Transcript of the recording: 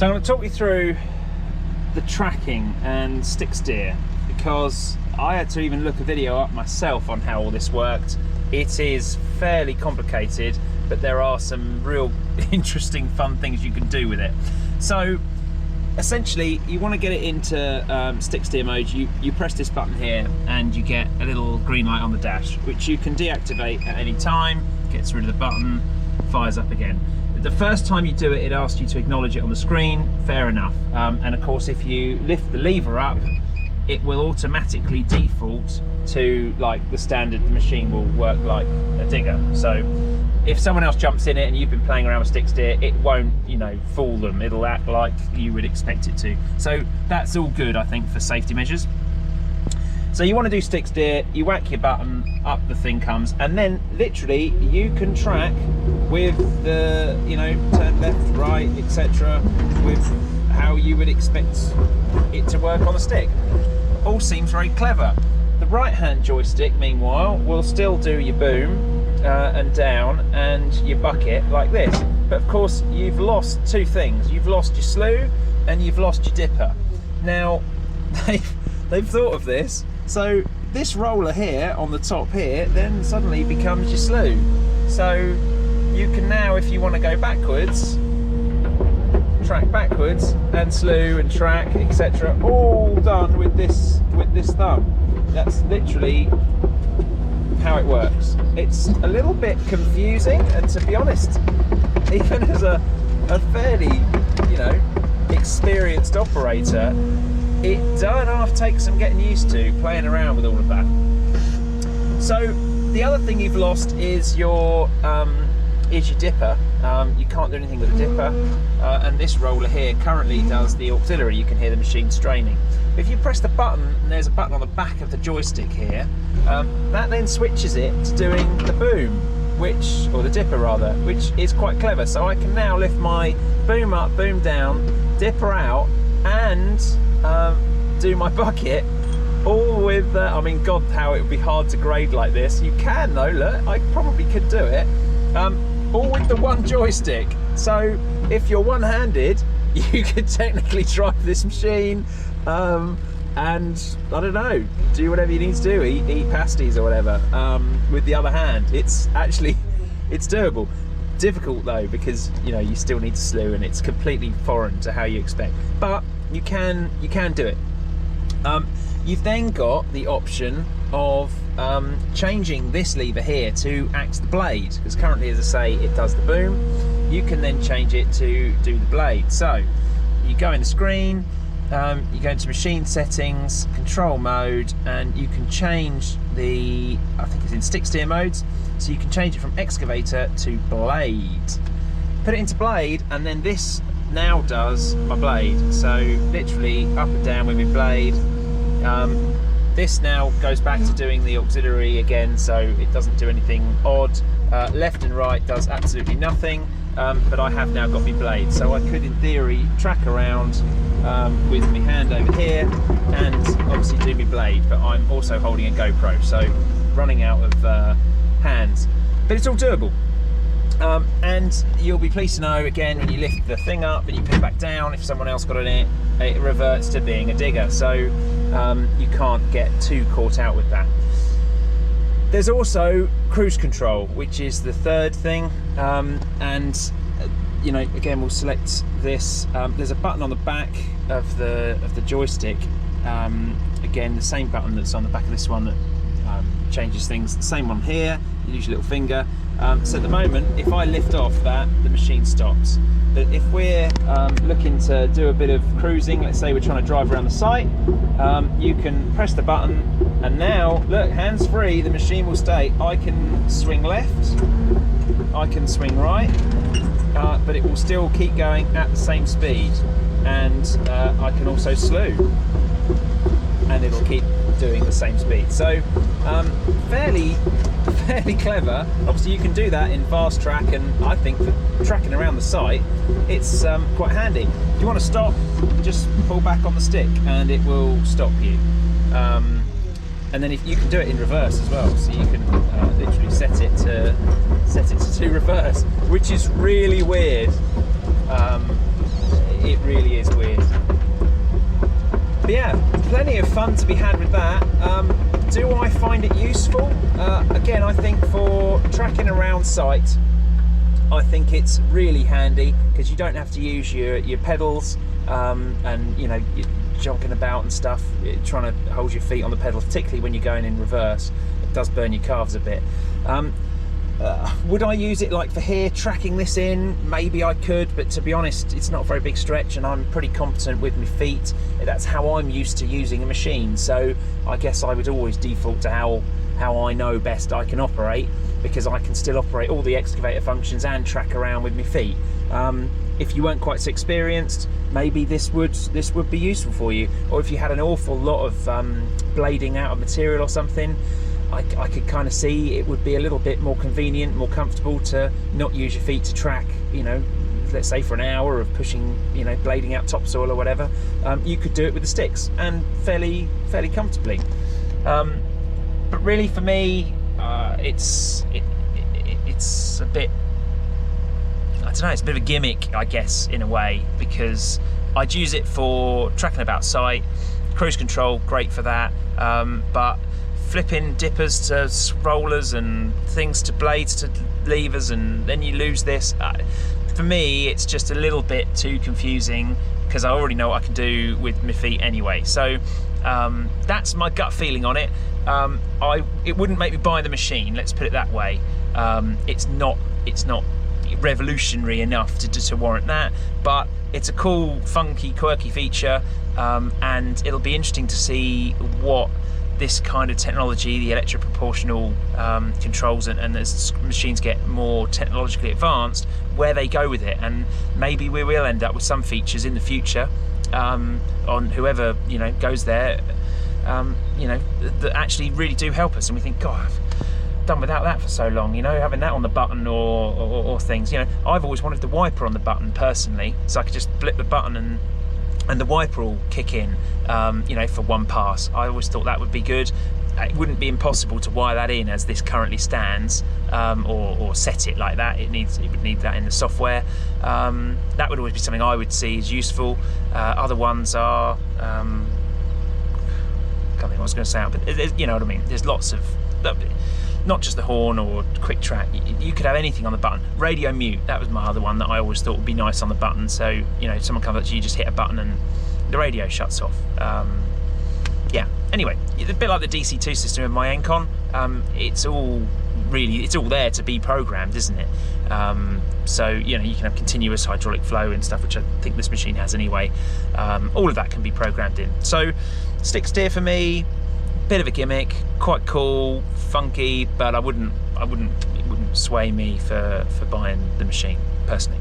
So I'm going to talk you through the tracking and stick steer, because I had to even look a video up myself on how all this worked. It is fairly complicated, but there are some real interesting fun things you can do with it. So essentially, you want to get it into stick steer mode. You press this button here and you get a little green light on the dash, which you can deactivate at any time. Gets rid of the button, fires up again. The first time you do it, it asks you to acknowledge it on the screen. Fair enough. And of course, if you lift the lever up, it will automatically default to like the standard. The machine will work like a digger. So if someone else jumps in it and you've been playing around with stick steer, it won't, you know, fool them. It'll act like you would expect it to. So that's all good, I think, for safety measures. So you want to do stick steer, you whack your button, up the thing comes, and then literally you can track with the, you know, turn left, right, etc., with how you would expect it to work on a stick. All seems very clever. The right hand joystick, meanwhile, will still do your boom and down and your bucket like this. But of course, you've lost two things. You've lost your slew and you've lost your dipper. Now, they've thought of this. So this roller here on the top here then suddenly becomes your slew. So you can now, if you want to go backwards, track backwards and slew and track, etc., all done with this thumb. That's literally how it works. It's a little bit confusing, and to be honest, even as a fairly, you know, experienced operator, it don't half take some getting used to playing around with all of that. So the other thing you've lost is your dipper. You can't do anything with the dipper, and this roller here currently does the auxiliary. You can hear the machine straining. If you press the button, and there's a button on the back of the joystick here, that then switches it to doing the boom, or the dipper rather, which is quite clever. So I can now lift my boom up, boom down, dipper out, and do my bucket, all with, I mean, God, how it would be hard to grade like this. You can though, look, I probably could do it, all with the one joystick. So if you're one-handed, you could technically drive this machine, and I don't know, do whatever you need to do, eat pasties or whatever, with the other hand. It's doable. Difficult though, because you know you still need to slew, and it's completely foreign to how you expect. But you can do it. You've then got the option of changing this lever here to act the blade, because currently, as I say, it does the boom. You can then change it to do the blade. So you go in the screen, you go into machine settings, control mode, and you can change the, I think it's in stick steer modes, so you can change it from excavator to blade. Put it into blade, and then this now does my blade. So literally up and down with my blade. This now goes back to doing the auxiliary again, so it doesn't do anything odd. Left and right does absolutely nothing, but I have now got my blade, so I could in theory track around with my hand over here and obviously do my blade, but I'm also holding a GoPro, so running out of hands, but it's all doable. And you'll be pleased to know, again, when you lift the thing up and you put it back down, if someone else got on it, it reverts to being a digger, so you can't get too caught out with that. There's also cruise control, which is the third thing, and you know, again, we'll select this. There's a button on the back of the joystick, again, the same button that's on the back of this one that changes things, the same one here. You use your little finger. So at the moment, if I lift off that, the machine stops. But if we're looking to do a bit of cruising, let's say we're trying to drive around the site, you can press the button, and now, look, hands free, the machine will stay. I can swing left, I can swing right, but it will still keep going at the same speed. And I can also slew, and it'll keep doing the same speed. So fairly clever. Obviously you can do that in fast track, and I think for tracking around the site it's quite handy. If you want to stop, just pull back on the stick and it will stop you. And then if you can do it in reverse as well, so you can literally set it to reverse, which is really weird. It really is weird. But yeah, plenty of fun to be had with that. Do I find it useful? Again, I think for tracking around site, I think it's really handy because you don't have to use your pedals and you know, you're jonking about and stuff, trying to hold your feet on the pedals, particularly when you're going in reverse. It does burn your calves a bit. Would I use it like for here, tracking this in? Maybe I could, but to be honest, it's not a very big stretch and I'm pretty competent with my feet. That's how I'm used to using a machine, so I guess I would always default to how I know best I can operate, because I can still operate all the excavator functions and track around with my feet. If you weren't quite so experienced, maybe this would be useful for you. Or if you had an awful lot of blading out of material or something, I could kind of see it would be a little bit more convenient, more comfortable to not use your feet to track, you know, let's say for an hour of pushing, you know, blading out topsoil or whatever. You could do it with the sticks and fairly comfortably. But really for me, it's a bit, I don't know, it's a bit of a gimmick, I guess, in a way, because I'd use it for tracking about site, cruise control, great for that, but flipping dippers to rollers and things to blades to levers, and then you lose this. For me, it's just a little bit too confusing because I already know what I can do with my feet anyway. So that's my gut feeling on it. It wouldn't make me buy the machine, let's put it that way. It's not revolutionary enough to warrant that, but it's a cool, funky, quirky feature, and it'll be interesting to see what this kind of technology, the electric proportional controls, and as machines get more technologically advanced, where they go with it. And maybe we will end up with some features in the future on whoever, you know, goes there, you know, that actually really do help us, and we think, God, I've done without that for so long, you know, having that on the button or things. You know, I've always wanted the wiper on the button personally, so I could just flip the button and the wiper will kick in, you know, for one pass. I always thought that would be good. It wouldn't be impossible to wire that in as this currently stands, or set it like that. It would need that in the software. That would always be something I would see as useful. Other ones are, I can't think what I was going to say, but you know what I mean. There's lots of, not just the horn or quick track, you could have anything on the button. Radio mute, that was my other one that I always thought would be nice on the button, so you know, someone comes up to you, just hit a button and the radio shuts off. Yeah, anyway, a bit like the DC2 system in my Encon, it's all there to be programmed, isn't it? So you know, you can have continuous hydraulic flow and stuff, which I think this machine has anyway. All of that can be programmed in. So stick steer for me, bit of a gimmick, quite cool, funky, but it wouldn't sway me for buying the machine personally.